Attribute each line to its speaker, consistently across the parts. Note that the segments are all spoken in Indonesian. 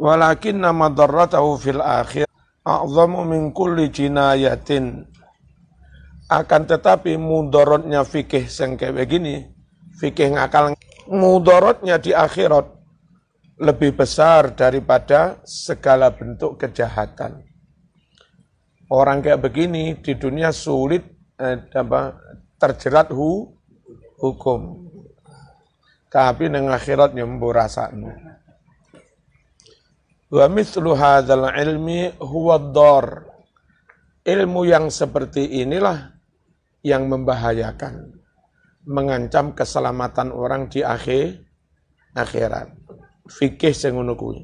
Speaker 1: Walakinna madarratahu fil akhir a'zamu min kulli jinayatin. Akan tetapi mudorotnya fikih sing kayak begini, fikih ngakal, mudorotnya di akhirat lebih besar daripada segala bentuk kejahatan. Orang kayak begini di dunia sulit terjerat hukum. Tapi nang akhirat nyembuh rasanya. Wa mithlu hadzal ilmi huwa ad-dar. Ilmu yang seperti inilah yang membahayakan, mengancam keselamatan orang di akhirat. Fikih sing ngono kuwi.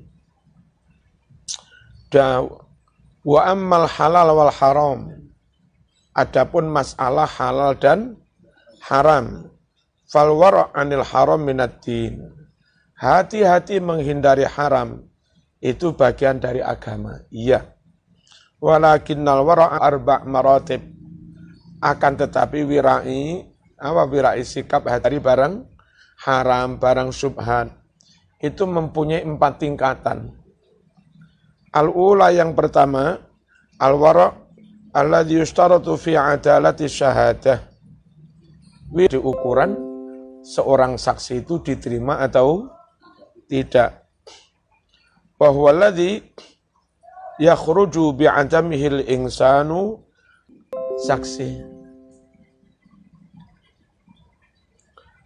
Speaker 1: Wa ammal halal wal haram. Adapun masalah halal dan haram. Fal wara' anil haram minad din. Hati-hati menghindari haram itu bagian dari agama. Iya. Walakinnal wara' arba' maratib. Akan tetapi wirai sikap dari barang haram, barang syubhat itu mempunyai 4 tingkatan. Al-ula yang pertama, al-wara' alladhi yustaratu fi adalati syahadah. Di ukuran seorang saksi itu diterima atau tidak. Wa huwa alladhi yakhruju bi'adamihil insanu saksi.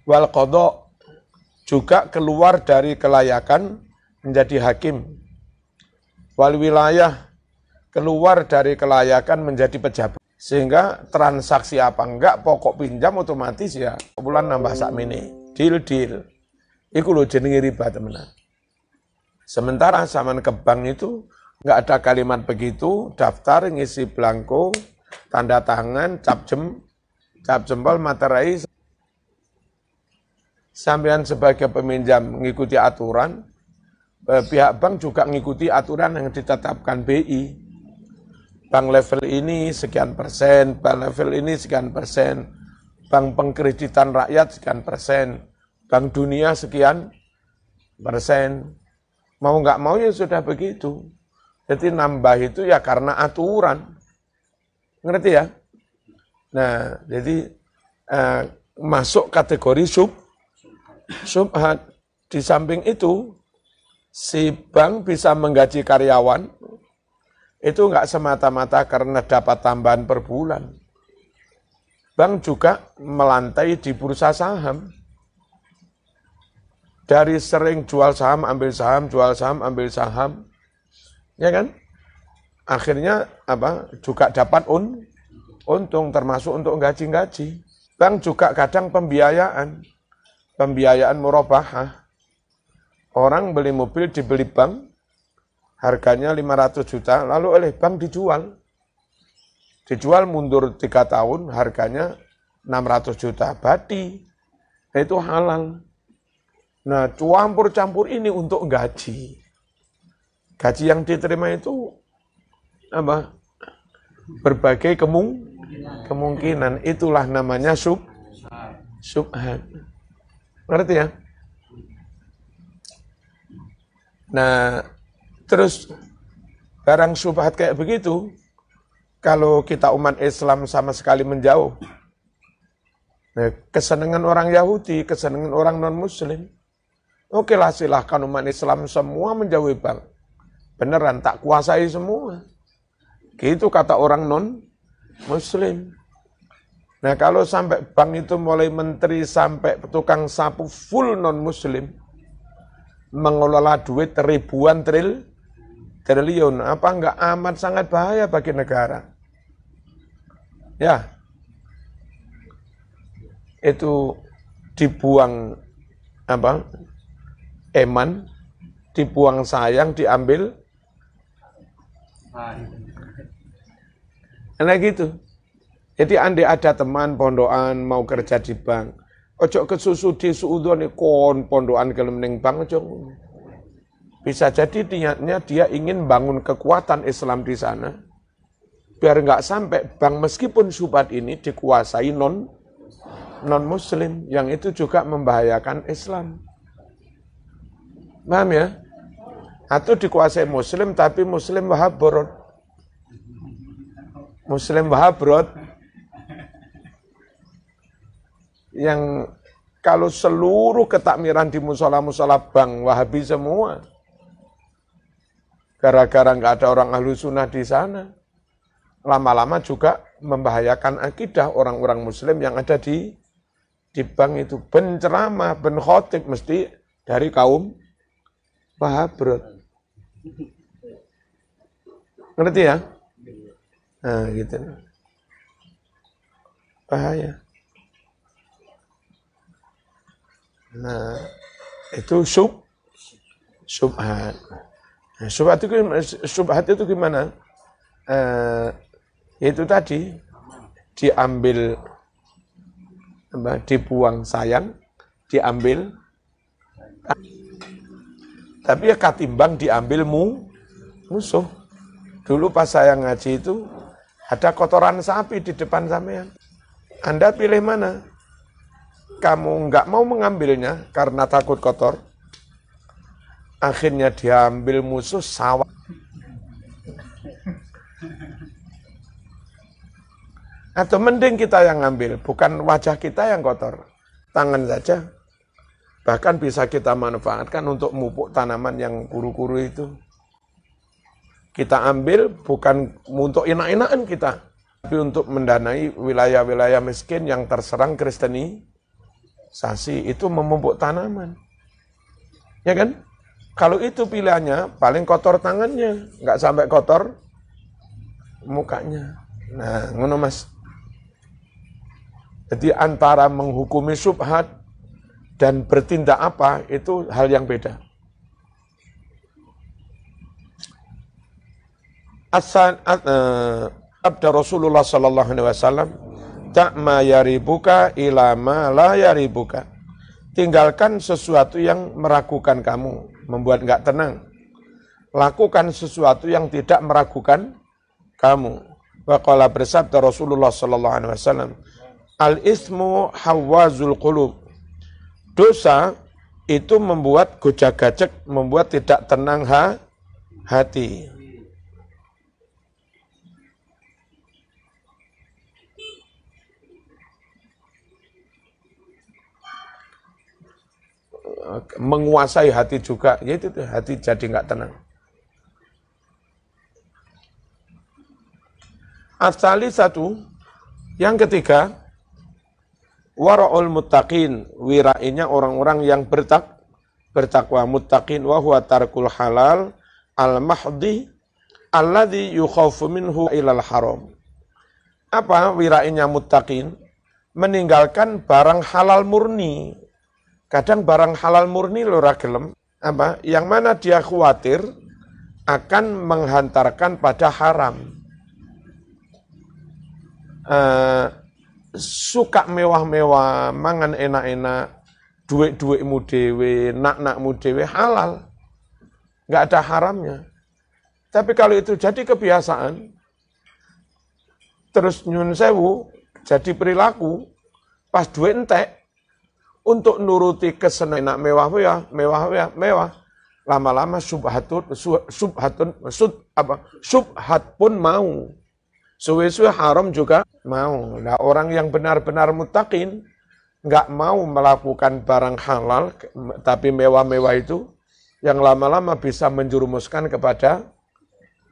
Speaker 1: Wal qada juga keluar dari kelayakan menjadi hakim. Wal wilayah keluar dari kelayakan menjadi pejabat. Sehingga transaksi apa enggak, pokok pinjam otomatis ya bulan nambah sakmene. Deal. Iku lho jenenge riba temenan. Sementara zaman ke bank itu enggak ada kalimat begitu, daftar ngisi blanko, tanda tangan, cap jempol, materai. Sampean sebagai peminjam mengikuti aturan, pihak bank juga mengikuti aturan yang ditetapkan BI. Bank level ini sekian persen, bank level ini sekian persen, bank pengkreditan rakyat sekian persen, bank dunia sekian persen. Mau nggak mau ya sudah begitu. Jadi nambah itu ya karena aturan. Ngerti ya? Nah, jadi masuk kategori syubhat. Di samping itu, si bank bisa menggaji karyawan, itu enggak semata-mata karena dapat tambahan per bulan. Bank juga melantai di bursa saham. Dari sering jual saham, ambil saham, jual saham, ambil saham. Ya kan? Akhirnya juga dapat untung termasuk untuk gaji-gaji. Bank juga kadang pembiayaan murabahah. Orang beli mobil dibeli bank, harganya 500 juta, lalu oleh bank dijual. Dijual mundur 3 tahun, harganya 600 juta. Badi, itu halal. Nah, campur-campur ini untuk gaji. Gaji yang diterima itu berbagai kemungkinan. Itulah namanya syubhat. Ngerti ya? Nah, terus barang syubhat kayak begitu, kalau kita umat Islam sama sekali menjauh. Nah, kesenangan orang Yahudi, kesenangan orang non-Muslim. Oke lah, silahkan umat Islam semua menjauhi bank. Beneran, tak kuasai semua. Gitu kata orang non-Muslim. Nah, kalau sampai bank itu mulai menteri sampai tukang sapu full non-Muslim, mengelola duit ribuan triliun, apa enggak amat sangat bahaya bagi negara? Ya, itu dibuang eman, dibuang sayang, diambil. Nah gitu. Jadi andai ada teman pondokan mau kerja di bank, ojo kesusu di suudon kon pondokan gelem ning bank ojo. Bisa jadi niatnya dia ingin bangun kekuatan Islam di sana. Biar enggak sampai bank meskipun syubhat ini dikuasai non-Muslim, yang itu juga membahayakan Islam. Paham ya? Atau dikuasai Muslim tapi Muslim Wahabrod. Muslim Wahabrod yang kalau seluruh ketakmiran di musola-musola Bang Wahabi semua. Gara-gara nggak ada orang ahlu sunnah di sana. Lama-lama juga membahayakan akidah orang-orang Muslim yang ada di Bang itu. Penceramah, khotib mesti dari kaum Wahabrod. Ngerti ya? Nah gitu. Bahaya. Nah, itu subhat. Nah, subhat itu gimana? Itu tadi diambil, dibuang sayang, diambil, tapi ya katimbang diambil musuh. Dulu pas saya ngaji itu ada kotoran sapi di depan sampean. Anda pilih mana? Kamu nggak mau mengambilnya karena takut kotor, akhirnya diambil musuh sawah. Atau mending kita yang ngambil, bukan wajah kita yang kotor, tangan saja. Bahkan bisa kita manfaatkan untuk memupuk tanaman yang kuru-kuru itu. Kita ambil bukan untuk enak-enakan kita, tapi untuk mendanai wilayah-wilayah miskin yang terserang Kristenisasi, itu memupuk tanaman. Ya kan? Kalau itu pilihannya, paling kotor tangannya, nggak sampai kotor mukanya. Nah, ngono Mas. Jadi antara menghukumi syubhat dan bertindak apa, itu hal yang beda. Abda Rasulullah sallallahu alaihi wasallam, tak ma yaribuka ila ma la yaribuka. Tinggalkan sesuatu yang meragukan kamu, membuat enggak tenang. Lakukan sesuatu yang tidak meragukan kamu. Wa qala bersabda Rasulullah sallallahu alaihi wasallam, al-ismu hawazul qulub. Dosa itu membuat gojak-gajek, membuat tidak tenang hati. Menguasai hati juga, yaitu hati jadi nggak tenang. Asali satu, yang ketiga, wara'ul muttaqin, wirainya orang-orang yang bertakwa. Muttaqin wa huwa tarkul halal al-mahdi alladhi yukhafu minhu ilal haram. Apa wirainya muttaqin? Meninggalkan barang halal murni. Kadang barang halal murni lora gelem, apa? Yang mana dia khawatir akan menghantarkan pada haram. Suka mewah-mewah, mangan enak-enak, duit-duitmu dewe, nak-nakmu dewe, halal. Nggak ada haramnya. Tapi kalau itu jadi kebiasaan, terus nyun sewu, jadi perilaku, pas duit entek, untuk nuruti kesenangan mewah, lama-lama subhat pun mau. Suwe-suwe haram juga mau. Nah, orang yang benar-benar muttaqin nggak mau melakukan barang halal, tapi mewah-mewah itu yang lama-lama bisa menjerumuskan kepada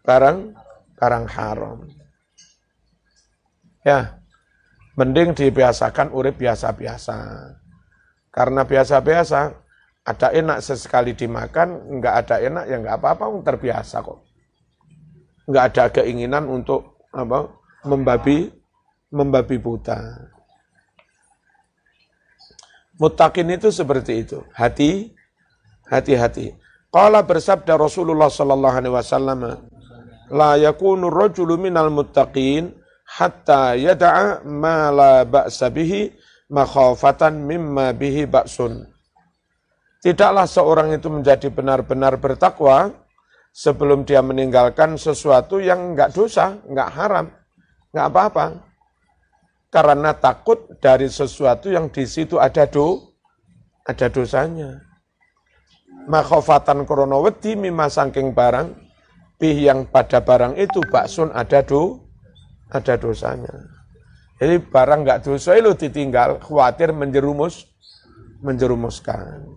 Speaker 1: barang haram. Ya, mending dibiasakan urip biasa-biasa. Karena biasa-biasa, ada enak sesekali dimakan, enggak ada enak, ya enggak apa-apa, terbiasa kok. Enggak ada keinginan untuk membabi buta. Muttaqin itu seperti itu, hati-hati. Qala bersabda Rasulullah sallallahu alaihi wasallam, la yakunu rajulu minal muttaqin hatta yada'a ma la ba'sa bihi makhafatan mimma bihi ba'sun. Tidaklah seorang itu menjadi benar-benar bertakwa sebelum dia meninggalkan sesuatu yang enggak dosa, enggak haram, enggak apa-apa. Karena takut dari sesuatu yang di situ ada dosanya. makhofatan krana wedi mimma saking barang bih yang pada barang itu baksun ada dosanya. Jadi barang enggak dosa itu ditinggal, khawatir menjerumuskan.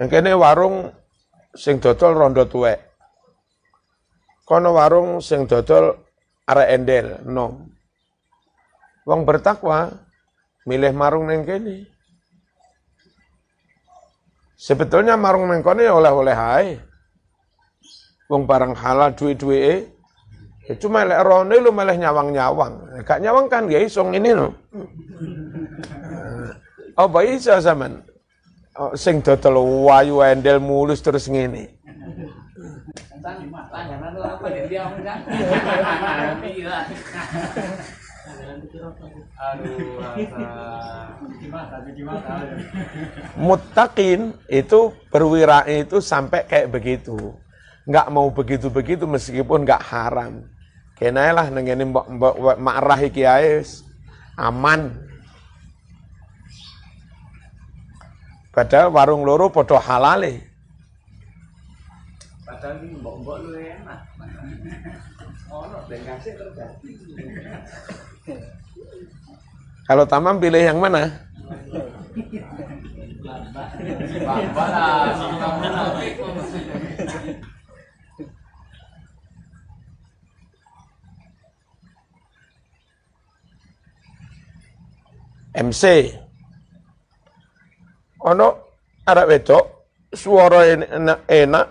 Speaker 1: Yang kene warung sing dodol rondo tuwek. Kono warung sing dodol arek endel, nom. Wong bertakwa milih marung ning kene. Sebetulnya marung ning kene oleh-oleh ae. Wong barang halal duwe-duwe cuma lek rone lu malah nyawang-nyawang. Gak nyawang kan ya iso ngene no. Apa iso sampean? Sing dodol wayu endel mulus terus ngene. Muttaqin itu berwira itu sampai kayak begitu. Enggak mau begitu-begitu meskipun enggak haram. Kene lah nang ngene mbok makrah iki ae aman. Padahal warung loro padha halale. Padahal iki mbok-mbok lu enak. Ono ben kasih terjadi. Kalau Tamam pilih yang mana? MC. Ono arek wedok suara enak.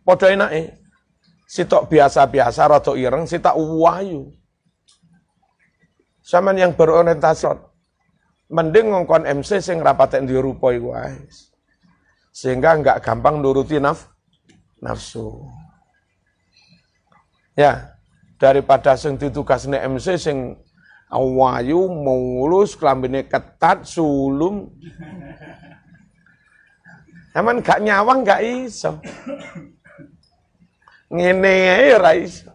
Speaker 1: Padha enake. Sitok biasa-biasa rada ireng, sitok wayu. Saman yang berorientasi mending ngongkon MC sing rapatek ndi rupa iku wae. Sehingga enggak gampang nuruti nafsu. Ya, daripada sing ditugasne MC sing wayu, mulus, klambine ketat, sulum. Aman gak nyawang gak iso. Ngene ae ora iso.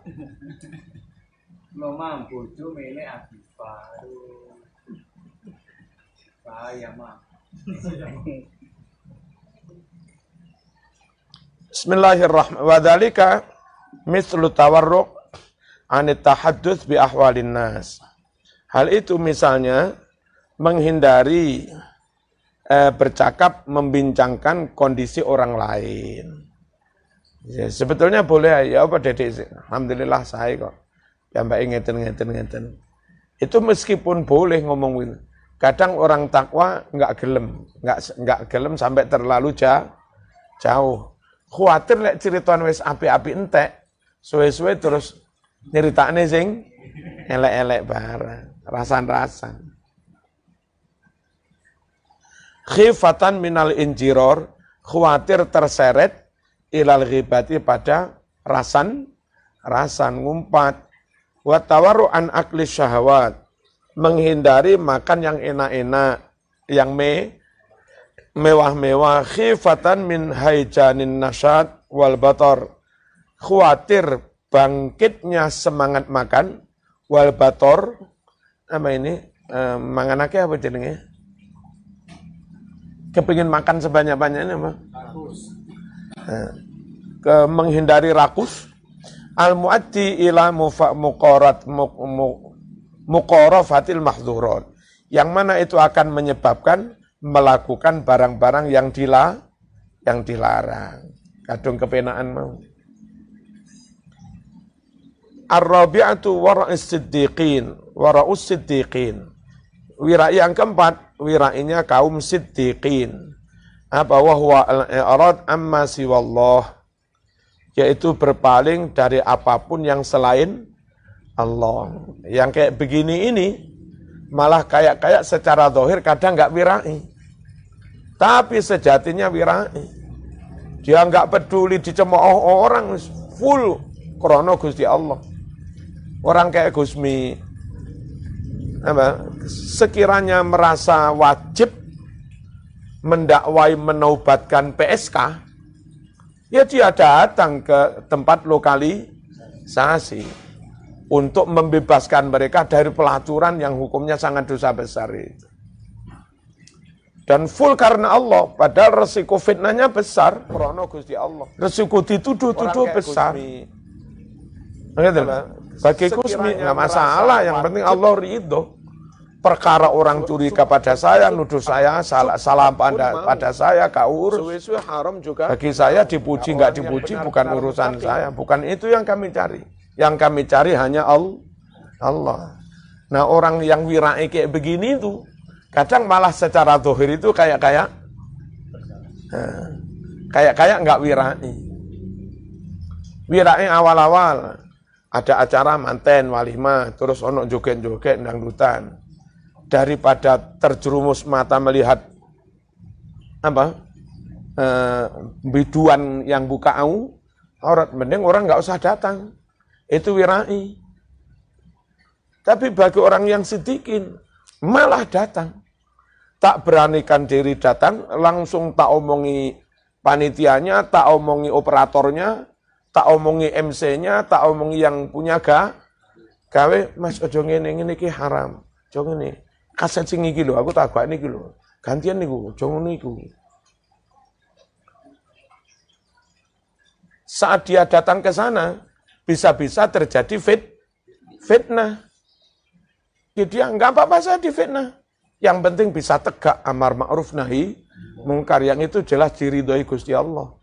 Speaker 2: Mamam bojo mele Afifah. Bahaya mah.
Speaker 1: Bismillahirrahmanirrahim. Wa dzalika mithlu tawarruq an tahadduts bi ahwalin nas. Hal itu misalnya menghindari bercakap membincangkan kondisi orang lain. Ya, sebetulnya boleh ya apa Dedek. Alhamdulillah saya kok. Ya mbak ngeten. Itu meskipun boleh ngomong gitu. Kadang orang takwa enggak gelem sampai terlalu jauh. Khawatir lek ceritaan wis api-api entek, suwe-suwe terus nyeritakne sing elek-elek barang, rasan-rasan. Khifatan minal injiror, khawatir terseret ilal ghibati pada rasan ngumpat. Wa tawarru an akli syahwat, menghindari makan yang enak-enak, yang mewah-mewah. Khifatan min haijanin nasyad wal batar, khawatir bangkitnya semangat makan, wal batar, apa ini, manganake apa jenenge? Kepingin makan sebanyak-banyaknya apa? Menghindari rakus. Al-mu'addi ila muqarafatil mahdzurat, yang mana itu akan menyebabkan melakukan barang-barang yang dilarang. Kadung kepenaan mau. Ar-rabi'atu wara'us siddiqin. Wirai yang keempat, wirainya kaum siddiqin. Apa wahwa al-i'rad amma siwallah, yaitu berpaling dari apapun yang selain Allah. Yang kayak begini ini malah kayak secara zahir kadang enggak wirai. Tapi sejatinya wirai. Dia enggak peduli dicemooh orang, full krana Gusti Allah. Orang kayak Gusmi sekiranya merasa wajib mendakwai menaubatkan PSK, ya dia datang ke tempat lokalisasi. untuk membebaskan mereka dari pelacuran yang hukumnya sangat dosa besar itu. Dan full karena Allah, padahal resiko fitnahnya besar. Krono Gusti Allah. Resiko dituduh-tuduh besar. Bagi Kusmi nggak masalah, yang penting Allah ridho. Perkara orang curi kepada saya, nuduh saya, salah pada saya, kau urus. Haram juga. Bagi saya dipuji nggak dipuji bukan urusan saya, bukan itu yang kami cari. Yang kami cari hanya Allah. Nah orang yang wirai kayak begini itu, kadang malah secara zahir itu kayak nggak wirai. Wirai awal-awal ada acara manten walimah, terus ono joget-joget dangdutan. Daripada terjerumus mata melihat biduan yang buka aurat, mending orang nggak usah datang. Itu wirai. Tapi bagi orang yang sidikin malah datang. Tak beranikan diri datang, langsung tak omongi panitianya, tak omongi operatornya, tak omongi MC-nya, tak omongi yang punya gawe, Mas ojo ngene iki haram. Ojo ngene. Kaset sing iki lho, aku tak gak niki lho. Gantian niku, ojo ngono iku. Saat dia datang ke sana, bisa-bisa terjadi fitnah. Jadi dia enggak apa-apa saya difitnah. Yang penting bisa tegak amar ma'ruf nahi mungkar, yang itu jelas diridhoi Gusti Allah.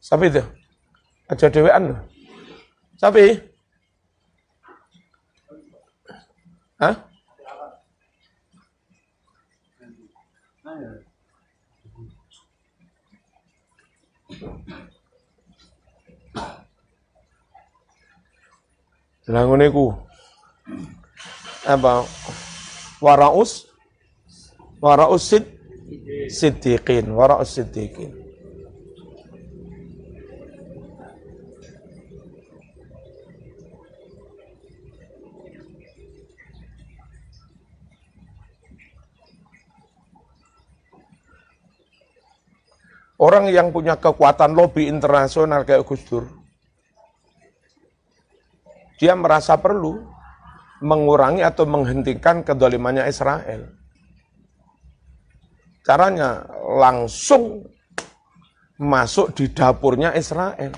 Speaker 1: Sapi itu aja dewean loh. Sapi? Hah? Langone ku apa? Wara'us siddiqin. Orang yang punya kekuatan lobi internasional kayak Gus Dur, dia merasa perlu mengurangi atau menghentikan kedolimannya Israel. Caranya langsung masuk di dapurnya Israel.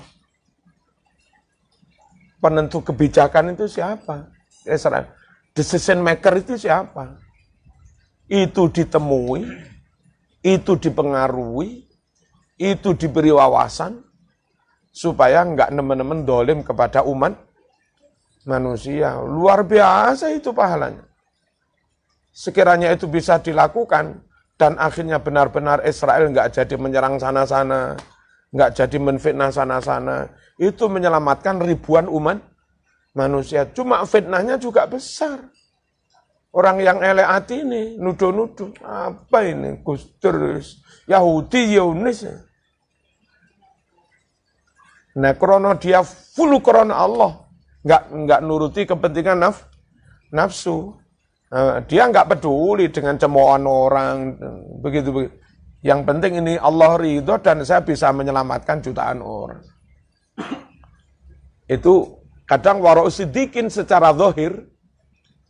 Speaker 1: Penentu kebijakan itu siapa? Israel. Decision maker itu siapa? Itu ditemui, itu dipengaruhi, itu diberi wawasan, supaya enggak nemen-nemen dolim kepada umat manusia. Luar biasa itu pahalanya. Sekiranya itu bisa dilakukan, dan akhirnya benar-benar Israel enggak jadi menyerang sana-sana, enggak jadi menfitnah sana-sana, itu menyelamatkan ribuan umat manusia. Cuma fitnahnya juga besar. Orang yang elek hati ini, nuduh-nuduh, apa ini, Gus Dur, Yahudi, Yunis. Nah, krono dia full krono Allah, nggak nuruti kepentingan nafsu. Dia nggak peduli dengan cemoohan orang, begitu. Yang penting ini Allah ridho dan saya bisa menyelamatkan jutaan orang. Itu kadang wara'us siddiqin secara zahir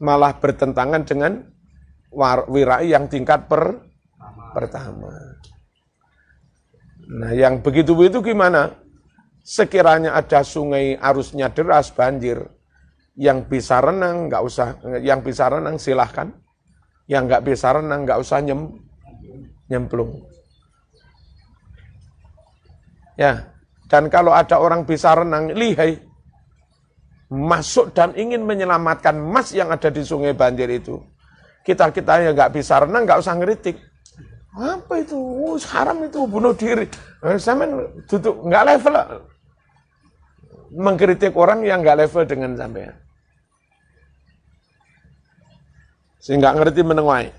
Speaker 1: malah bertentangan dengan wirai yang tingkat pertama. Nah, yang begitu-begitu gimana? Sekiranya ada sungai arusnya deras, banjir, yang bisa renang nggak usah, yang bisa renang silahkan, yang nggak bisa renang nggak usah nyemplung. Ya, dan kalau ada orang bisa renang, lihai, masuk dan ingin menyelamatkan mas yang ada di sungai banjir itu. Kita yang nggak bisa renang nggak usah ngeritik. Apa itu? Haram itu, bunuh diri. Sampean duduk nggak level. Mengkritik orang yang nggak level dengan sampean. Sehingga ngerti menenguai.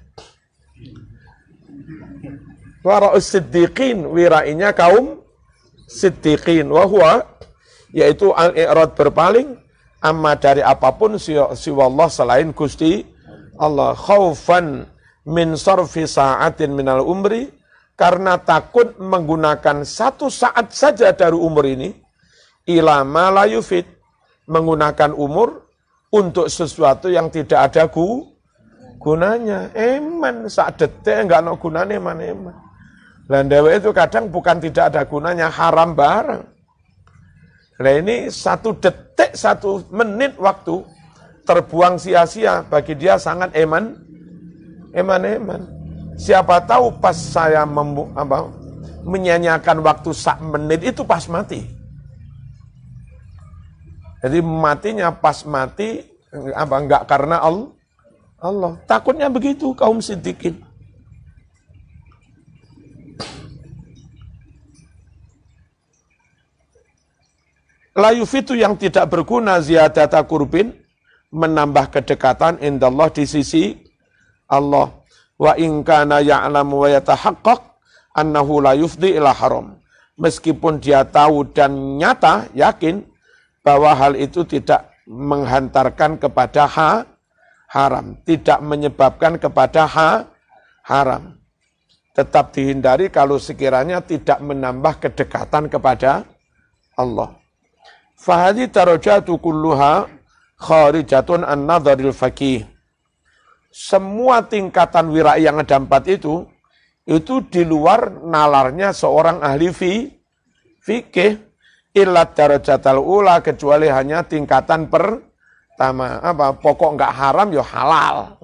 Speaker 1: Wara'us siddiqin, wirainya kaum siddiqin. Wahwa, yaitu al-i'rad berpaling, amma dari apapun siwallah selain Gusti Allah. Khaufan min sarfi sa'atin minal umri, karena takut menggunakan satu saat saja dari umur ini, ilama la yufid, menggunakan umur untuk sesuatu yang tidak ada gunanya. Eman, sak detik enggak ada gunanya, eman. Dan dewa itu kadang bukan tidak ada gunanya, haram barang. Nah ini 1 detik, 1 menit waktu terbuang sia-sia, bagi dia sangat eman. Siapa tahu pas saya menyanyiakan waktu 1 menit itu pas mati. Jadi matinya pas mati, enggak karena Allah. Takutnya begitu kaum siddiqin. La yufitu yang tidak berguna ziyadata kurbin, menambah kedekatan indallah di sisi Allah. Wa in kana ya'lamu wa yatahaqqaq annahu la yufdi ila haram. Meskipun dia tahu dan nyata, yakin bahwa hal itu tidak menghantarkan kepada haram, tidak menyebabkan kepada haram. Tetap dihindari kalau sekiranya tidak menambah kedekatan kepada Allah. Fahadi darajatu kulluha kharijatun an nadharil faqih. Semua tingkatan wirai yang ada 4 itu di luar nalarnya seorang ahli fikih, illa darajatal ula, kecuali hanya tingkatan pertama. Pokok enggak haram ya halal.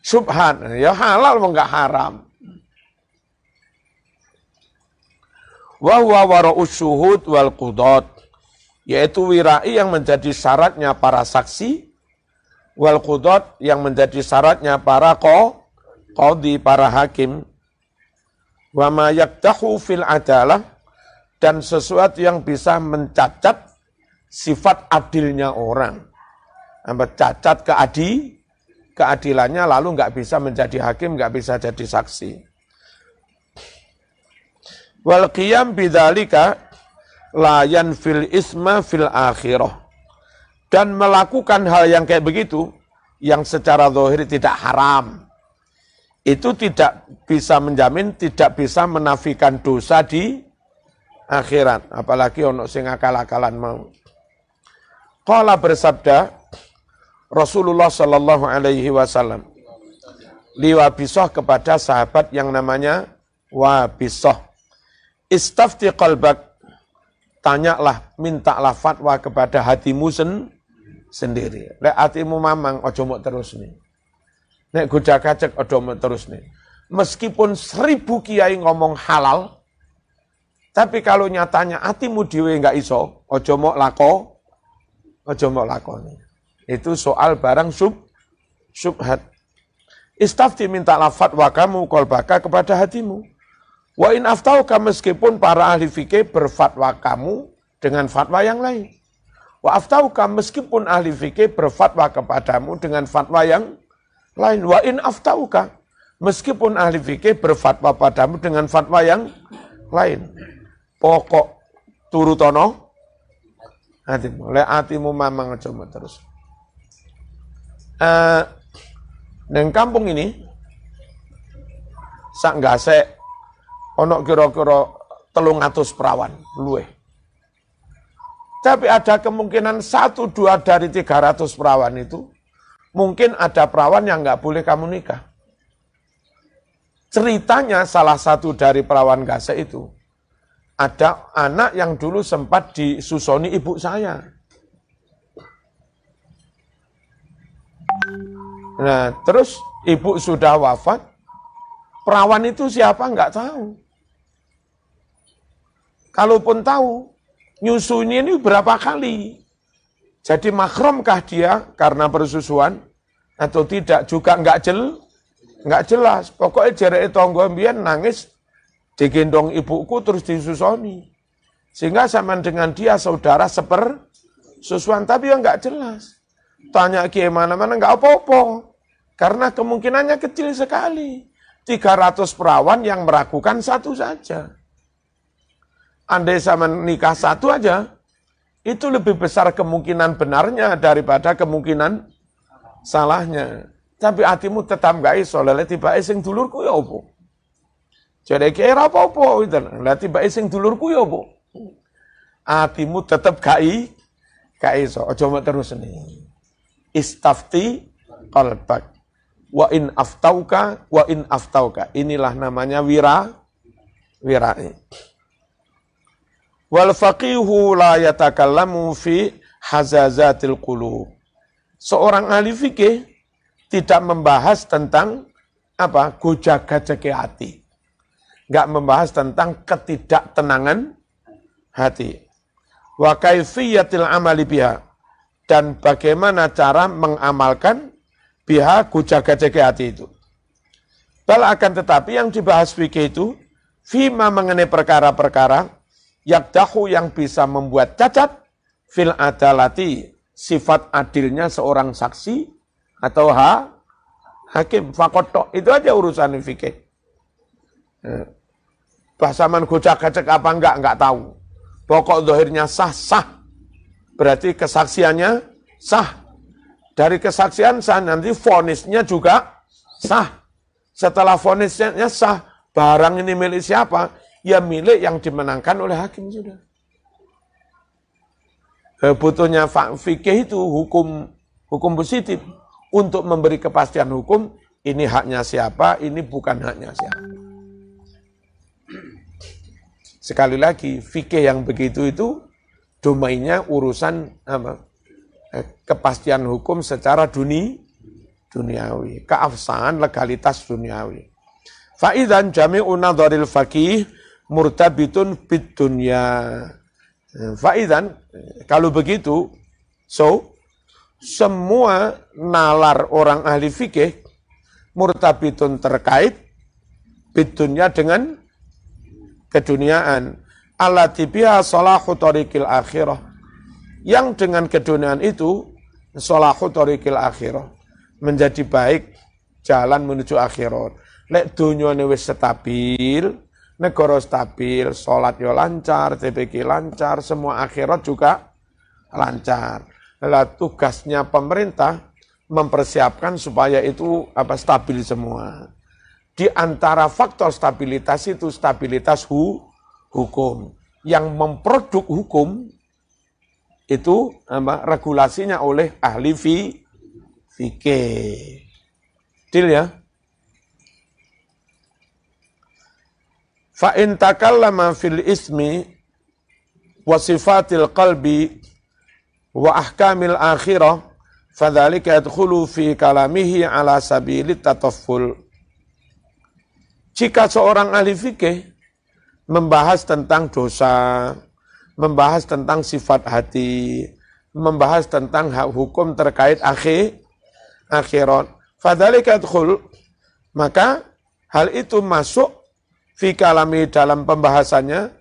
Speaker 1: Subhan, ya halal enggak haram. Wa huwa wara'us syuhud wal qudat, yaitu wirai yang menjadi syaratnya para saksi, wal qudat yang menjadi syaratnya para qadhi, para hakim. Wa ma yaktahu fil adalah, dan sesuatu yang bisa mencacat sifat adilnya orang. Cacat keadilannya, lalu enggak bisa menjadi hakim, enggak bisa jadi saksi. Wal qiyam bidzalika la yanfil isma fil akhirah. Dan melakukan hal yang kayak begitu, yang secara zahir tidak haram, itu tidak bisa menjamin, tidak bisa menafikan dosa di akhirat. Apalagi ono sing akal-akalan mau. Qala bersabda Rasulullah sallallahu alaihi wasallam li Wabisah, kepada sahabat yang namanya Wabisah, istafti qalbak, tanyalah, mintalah fatwa kepada hatimu sendiri. Lek hatimu mamang, ojo mok terus nih. Nek goda kacek, ojo mok terus nih. Meskipun 1000 kiai ngomong halal, tapi kalau nyatanya hatimu dhewe enggak iso, ojo mok lakoni. Itu soal barang syubhat. Istafti, mintalah fatwa kamu qalbaka, kepada hatimu. Wa in aftauka, meskipun para ahli fikih berfatwa kamu dengan fatwa yang lain. Wa aftauka, meskipun ahli fikih berfatwa kepadamu dengan fatwa yang lain. Wa in aftauka, meskipun ahli fikih berfatwa padamu dengan fatwa yang lain. Pokok turutono hatimu. Oleh hatimu mamang coba terus. Neng kampung ini sak nggase ono kira-kira 300 perawan, luweh. Tapi ada kemungkinan 1-2 dari 300 perawan itu, mungkin ada perawan yang nggak boleh kamu nikah. Ceritanya salah satu dari perawan Gase itu, ada anak yang dulu sempat disusoni ibu saya. Nah, terus ibu sudah wafat, perawan itu siapa nggak tahu. Kalaupun tahu, nyusunya ini berapa kali. Jadi mahrumkah dia karena persusuan atau tidak juga nggak jelas. Pokoknya jereke tangga mbiyen nangis digendong ibuku terus disusoni. Sehingga sama dengan dia saudara sepersusuan, tapi ya nggak jelas. Tanya kiai mana-mana nggak apa-apa. Karena kemungkinannya kecil sekali. 300 perawan yang meragukan 1 saja. Andai sama nikah 1 aja, itu lebih besar kemungkinan benarnya daripada kemungkinan salahnya. Tapi hatimu tetap gak iso, lele tiba sing dulurku ya opo. Jadi kira apa-apa itu. Lah tiba sing dulurku ya apa? Atimu tetep gak iso. Aja mek terus nih. Istafti qalbak. Wa in aftauka. Inilah namanya wira'i. Wal faqihu la yatakallamu fi hazazatil qulub. Seorang ahli fikih tidak membahas tentang gojak-gajak hati. Enggak membahas tentang ketidaktenangan hati. Wa kaifiyatil amali biha, dan bagaimana cara mengamalkan biha gojak-gajak hati itu. Bal akan tetapi yang dibahas fikih itu fima mengenai perkara-perkara yakdahu yang bisa membuat cacat fil adalati, sifat adilnya seorang saksi atau hakim fakotok, itu aja urusan fikih. Bahasaman gojak-gajak apa enggak tahu. Pokok zahirnya sah, berarti kesaksiannya sah. Dari kesaksian sah nanti vonisnya juga sah. Setelah vonisnya sah, barang ini milik siapa? Ya milik yang dimenangkan oleh hakim sudah. Butuhnya fikih itu hukum positif untuk memberi kepastian hukum. Ini haknya siapa? Ini bukan haknya siapa. Sekali lagi, fikih yang begitu itu domainnya urusan kepastian hukum secara duniawi, keabsahan legalitas duniawi. Fa'idan jami'u nadharil faqih murtabitun bid dunya. Fa'idan, kalau begitu, semua nalar orang ahli fikih murtabitun terkait bid dunya dengan keduniaan, allati biha salahu tariqil akhirah, yang dengan keduniaan itu salahu tariqil akhirah, menjadi baik jalan menuju akhirat. Lek dunyane wis stabil, negara stabil, salat yo lancar, TPQ lancar, semua akhirat juga lancar. Lah tugasnya pemerintah mempersiapkan supaya itu stabil semua. Di antara faktor stabilitas itu stabilitas hukum. Yang memproduk hukum itu regulasinya oleh ahli fikih. Deal ya? Fa in takallama fil ismi wa sifatil qalbi wa ahkamil akhirah fadzalika yadkhulu fi kalamihi ala sabilit tatafful. Jika seorang ahli fikih membahas tentang dosa, membahas tentang sifat hati, membahas tentang hak hukum terkait akhirat, fadzalika yadkhul, maka hal itu masuk fi kalami dalam pembahasannya,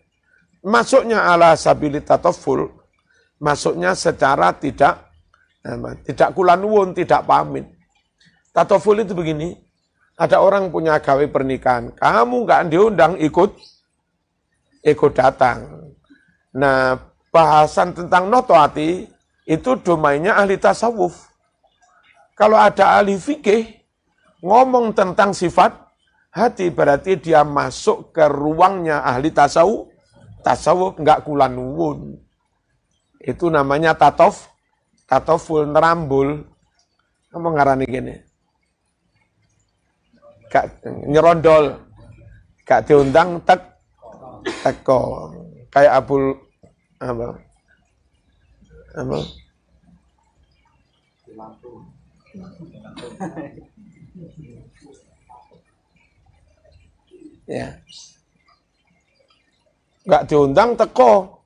Speaker 1: masuknya ala sabilit tatafful, masuknya secara tidak kulanuwun, tidak pamit. Tatafful itu begini. Ada orang punya gawe pernikahan, kamu nggak diundang ikut datang. Nah, bahasan tentang notoati itu domainnya ahli tasawuf. Kalau ada ahli fikih ngomong tentang sifat hati, berarti dia masuk ke ruangnya ahli tasawuf nggak kulanuwun. Itu namanya tatoful nerambul. Kamu ngarani gini. Gak nyerondol, gak diundang teko, kayak Abul ya, gak diundang teko,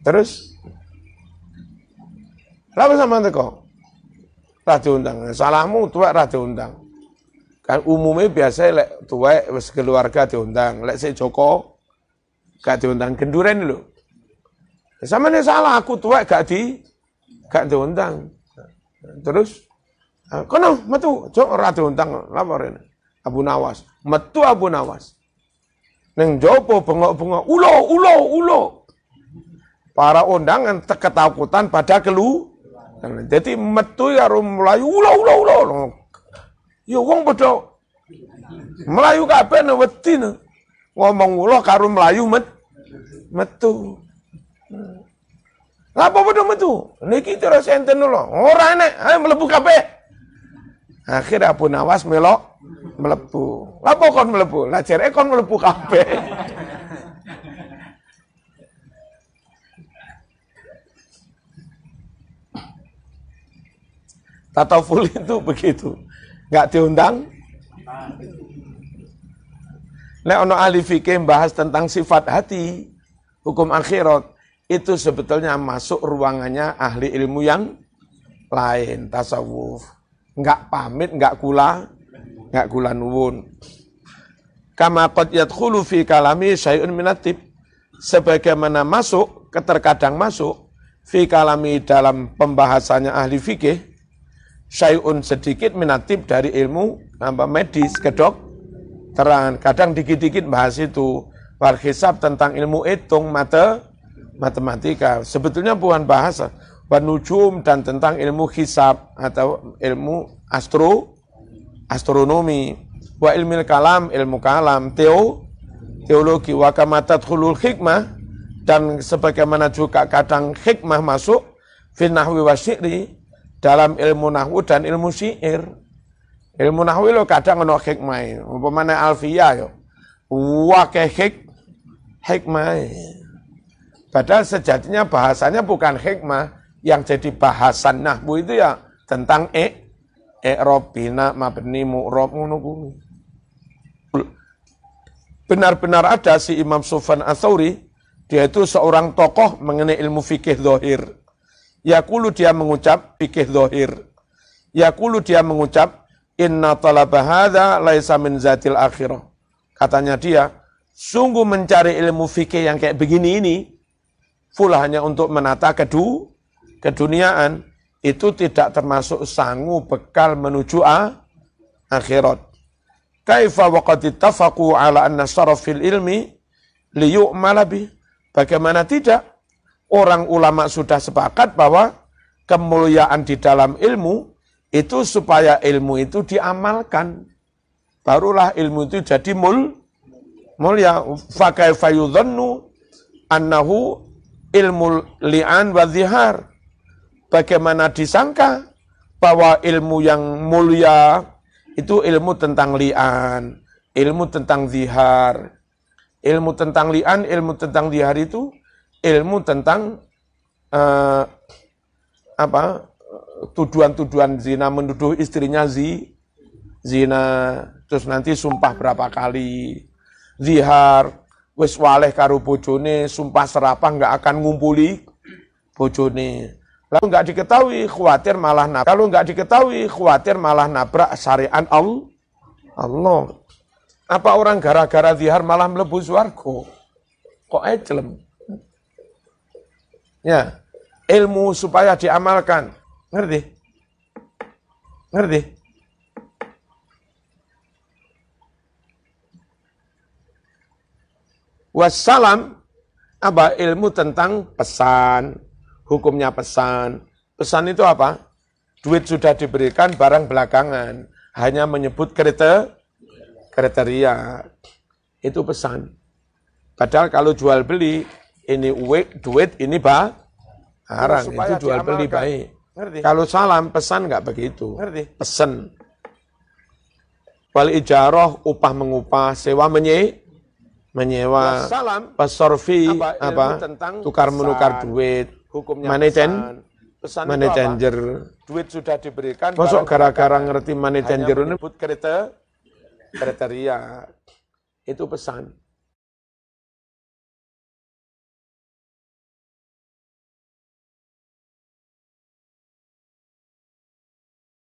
Speaker 1: terus, apa sama teko? Ra diundang, salahmu tuwek ra diundang. Kan umumnya biasa lek tuwek wis keluarga diundang, lek sik Joko gak diundang genduren lho. Samane salah, aku tuwek gak diundang. Terus kono metu Jok ora diundang laporin. Abu Nawas, metu Abu Nawas. Ning jopo bengok-bengok, ulo. Para undangan ketakutan pada jadi metu karo mlayu ulo. Ya wong padha Melayu kabeh ne wedi ne. Ngomong ulah karo melayu metu. Lha apa padha metu? Niki terus enten lho. Ora enek, ayo mlebu kabeh. Akhir Abu Nawas melok mlebu. Lha apa kon mlebu? Lah jere kon mlebu kabeh. Tatawul itu begitu. Enggak diundang. Nek ono ahli fikih bahas tentang sifat hati, hukum akhirat, itu sebetulnya masuk ruangannya ahli ilmu yang lain, tasawuf. Enggak pamit, enggak kula nuwun. Kama qad yadkhulu fi kalami syai'un minatib. Sebagaimana masuk, keterkadang masuk, fi kalami dalam pembahasannya ahli fikih, syai'un sedikit minatib dari ilmu medis, kedokteran. Kadang dikit-dikit bahas itu. Wal hisab tentang ilmu hitung, matematika. Sebetulnya bukan bahasa. Wanujum dan tentang ilmu hisab atau ilmu astronomi. Wa ilmil kalam, ilmu kalam. Teologi. Wa kamatat hulul hikmah. Dan sebagaimana juga kadang hikmah masuk. Fin nahwi wa syi'ri. Dalam ilmu nahwu dan ilmu syair. Ilmu nahwu lo kadang ono hikmah. Umpamane alfiyah yo. Wakeh hikmah. Padahal sejatinya bahasanya bukan hikmah. Yang jadi bahasan nahwu itu ya tentang i'rab, bina, mabni, mu'rab, ngono kuwi. Benar-benar ada si Imam Sufyan Ats-Tsauri, dia itu seorang tokoh mengenai ilmu fikih zahir. Yaqulu dia mengucap fikih zahir. Yaqulu dia mengucap inna talaba hadza laisa min zatil akhirah. Katanya dia, sungguh mencari ilmu fikih yang kayak begini ini full hanya untuk menata keduniaan, itu tidak termasuk sangu bekal menuju akhirat. Kaifa wa qad ittafaqu ala anna syaraf fil ilmi liyu'mala bih. Bagaimana tidak? Orang ulama sudah sepakat bahwa kemuliaan di dalam ilmu itu supaya ilmu itu diamalkan. Barulah ilmu itu jadi mulia. Fa kaifa yudhannu annahu ilmu li'an wa zihar. Bagaimana disangka bahwa ilmu yang mulia itu ilmu tentang li'an, ilmu tentang zihar. Ilmu tentang li'an, ilmu tentang zihar itu ilmu tentang tuduhan-tuduhan zina, menuduh istrinya zina, terus nanti sumpah berapa kali, zihar, wis waleh karo bojone, sumpah serapah nggak akan ngumpuli bojone. Lalu nggak diketahui, khawatir malah nabrak. Kalau nggak diketahui, khawatir malah nabrak syariat Allah. Apa orang gara-gara zihar malah mlebu swarga? Kok ecelem? Ya, ilmu supaya diamalkan. Ngerti? Ngerti? Wassalam, apa ilmu tentang pesan, hukumnya pesan. Pesan itu apa? Duit sudah diberikan, barang belakangan. Hanya menyebut kriteria. Itu pesan. Padahal kalau jual beli, ini duit, ini barang. Itu jual beli baik. Ngerti? Kalau salam, pesan nggak begitu. Ngerti? Pesan. Wal ijarah, upah mengupah, sewa menyewa. Salam, pasorfi, tukar menukar duit. Hukumnya money changer. Duit sudah diberikan. Masuk gara-gara ngerti money changer ini put kriteria. Itu pesan.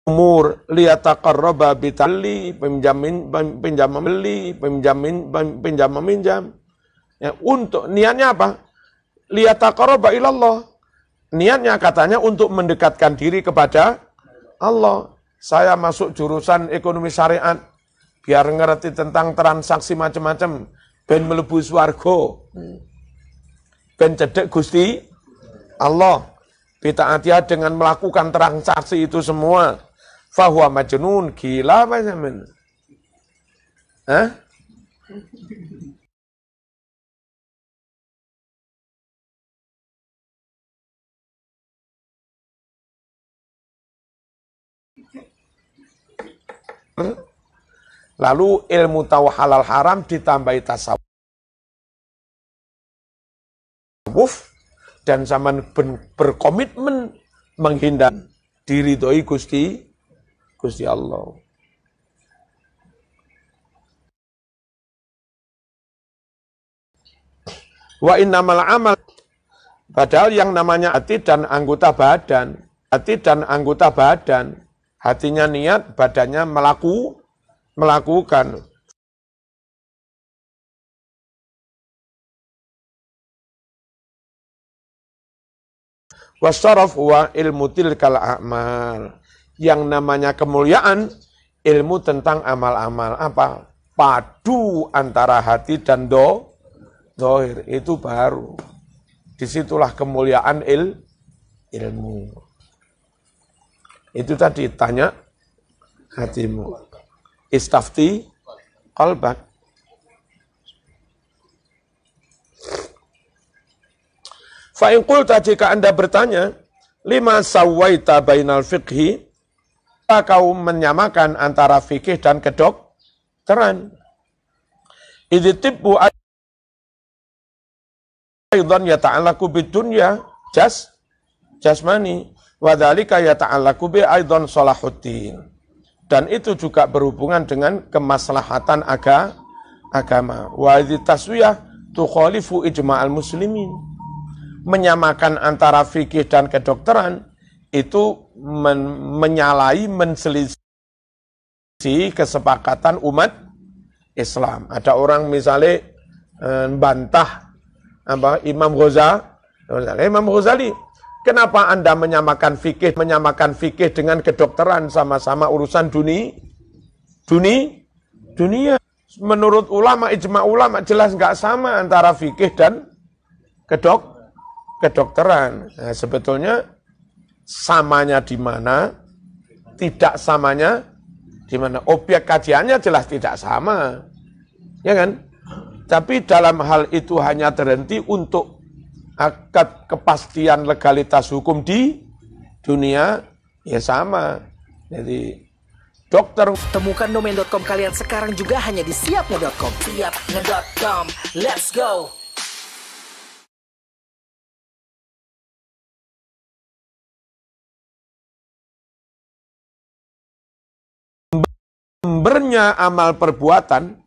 Speaker 1: Umur liyataqarraba bitalli, pinjam meminjam. Ya, untuk niatnya apa? Liyataqarraba ilallah. Niatnya katanya untuk mendekatkan diri kepada Allah. Saya masuk jurusan ekonomi syariat biar ngerti tentang transaksi macam-macam, ben mlebu swarga. Ben cedek Gusti Allah. Bitaatiha dengan melakukan transaksi itu semua. Fahuwa majnun, gila apa zaman? Hah? Lalu ilmu tahu halal haram ditambahi tasawuf dan zaman berkomitmen menghindar diridhoi Gusti Allah. Wa innamal amal, padahal yang namanya hati dan anggota badan, hatinya niat, badannya melakukan. Wasyaraf wa ilmu tilkal a'mal. Yang namanya kemuliaan, ilmu tentang amal-amal. Apa? Padu antara hati dan dohir. Itu baru. Disitulah kemuliaan ilmu. Itu tadi tanya hatimu. Istafti qalbak. Fa'in qulta, jika Anda bertanya, lima sawaita bainal fiqhi, kau menyamakan antara fikih dan kedokteran. Idh tibbu aidan yata'allaku bidunya jasmani, wa dzalika yata'allaku bi aidan salahuddin. Dan itu juga berhubungan dengan kemaslahatan agama. Wa idh taswiyah tukhalifu ijma'al muslimin. Menyamakan antara fikih dan kedokteran itu menyalahi, menselisih kesepakatan umat Islam. Ada orang misalnya bantah Imam Ghazali, kenapa Anda menyamakan fikih dengan kedokteran, sama-sama urusan dunia. Menurut ulama, ijma ulama jelas nggak sama antara fikih dan kedokteran. Nah, sebetulnya samanya di mana, tidak samanya di mana. Objek kajiannya jelas tidak sama, ya kan? Tapi dalam hal itu hanya terhenti untuk akad kepastian legalitas hukum di dunia, ya sama. Jadi dokter.
Speaker 3: Temukan domain.com kalian sekarang juga hanya di siapnya.com. Siapnya.com, let's go!
Speaker 1: Sumbernya amal perbuatan,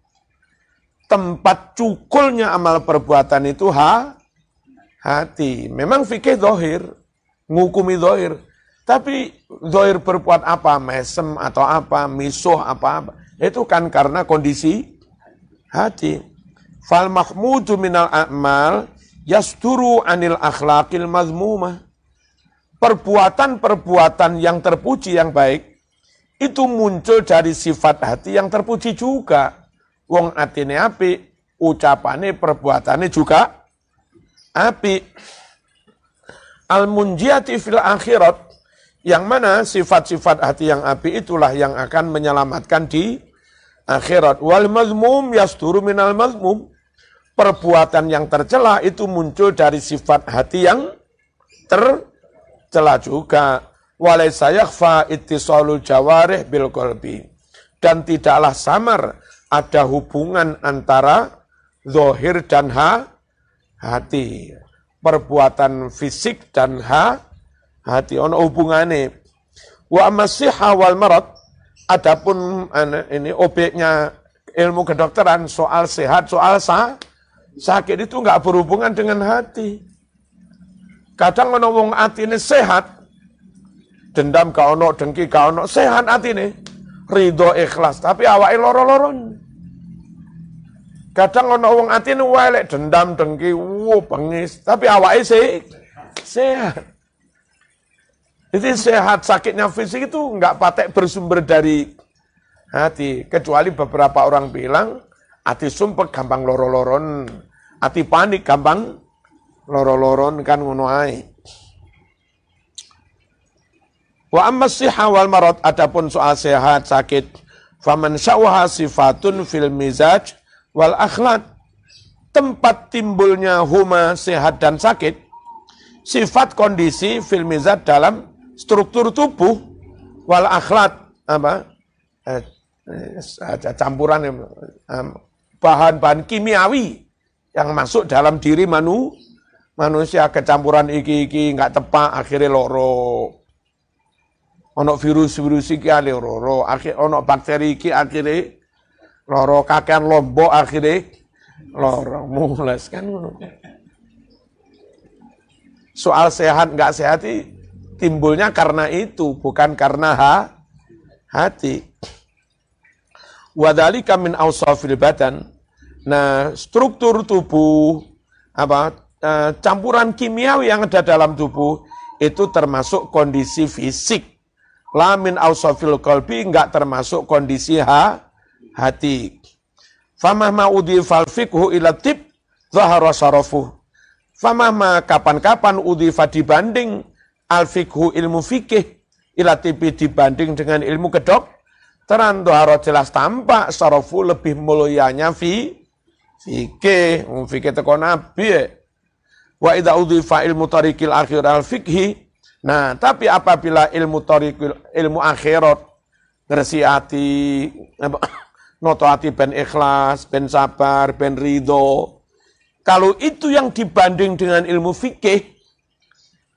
Speaker 1: tempat cukulnya amal perbuatan itu hati. Memang fikih dohir, ngukumi dohir. Tapi dohir berbuat apa? Mesem atau apa? Misuh apa-apa. Itu kan karena kondisi hati. Fal mahmudu minal a'mal yasturu anil akhlaqil mazmumah. Perbuatan-perbuatan yang terpuji, yang baik, itu muncul dari sifat hati yang terpuji juga. Wong atine apik, ucapane, perbuatane juga apik. Al-munjiati fil akhirat, yang mana sifat-sifat hati yang apik itulah yang akan menyelamatkan di akhirat. Wal mazmum yasturu minal mazmum. Perbuatan yang tercela itu muncul dari sifat hati yang tercela juga. Walaysa yakhfa ittisalul jawarih bil qalbi. Dan tidaklah samar ada hubungan antara zahir dan hati. Perbuatan fisik dan hati ono hubungane. Wa amasiha wal marad, adapun ini objeknya ilmu kedokteran, soal sehat, soal sakit itu enggak berhubungan dengan hati. Kadang ono wong atine sehat, dendam ka ono, dengki ka ono, sehat atine, ridho ikhlas, tapi awake loro-loron. Kadang ono wong atine elek, dendam, dengki, bengis, tapi awake sehat. Jadi sehat, sakitnya fisik itu enggak patek bersumber dari hati. Kecuali beberapa orang bilang, hati sumpek gampang loro-loron, hati panik gampang loro-loron, kan ngono ae. Wa amma sihha wal marad, adapun soal sehat, sakit, Faman syawha sifatun fil mizaj wal akhlaq. Tempat timbulnya huma sehat dan sakit, sifat kondisi fil mizaj dalam struktur tubuh, wal akhlaq campuran bahan-bahan kimiawi yang masuk dalam diri manusia, kecampuran iki nggak tepat akhirnya loro. Ono virus iki ale loro, akhir ono bakteri iki akhirnya loro, kakean lombok akhirnya loro, mules kan ngono. Soal sehat nggak sehat timbulnya karena itu, bukan karena hati. Wadhalika min awsafil badan. Nah, struktur tubuh, campuran kimiawi yang ada dalam tubuh itu termasuk kondisi fisik. La min awsafil qalbi, enggak termasuk kondisi hati. Famahma udhifal fiqhu ila tib zahara syarafuh. Famahma kapan-kapan udhifa dibanding al-fiqhu ilmu fikih ila tibi dibanding dengan ilmu kedok, terantara jelas tampak syarafu lebih mulianya fikih teko nabi. Wa idza udhifa ilmu tariqil akhir al-fiqhi. Nah, tapi apabila ilmu tariqil ilmu akhirat ngersi ati, noto ati ben ikhlas, ben sabar, ben ridho. Kalau itu yang dibanding dengan ilmu fikih,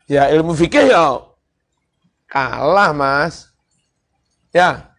Speaker 1: ya ilmu fikih ya kalah, Mas. Ya,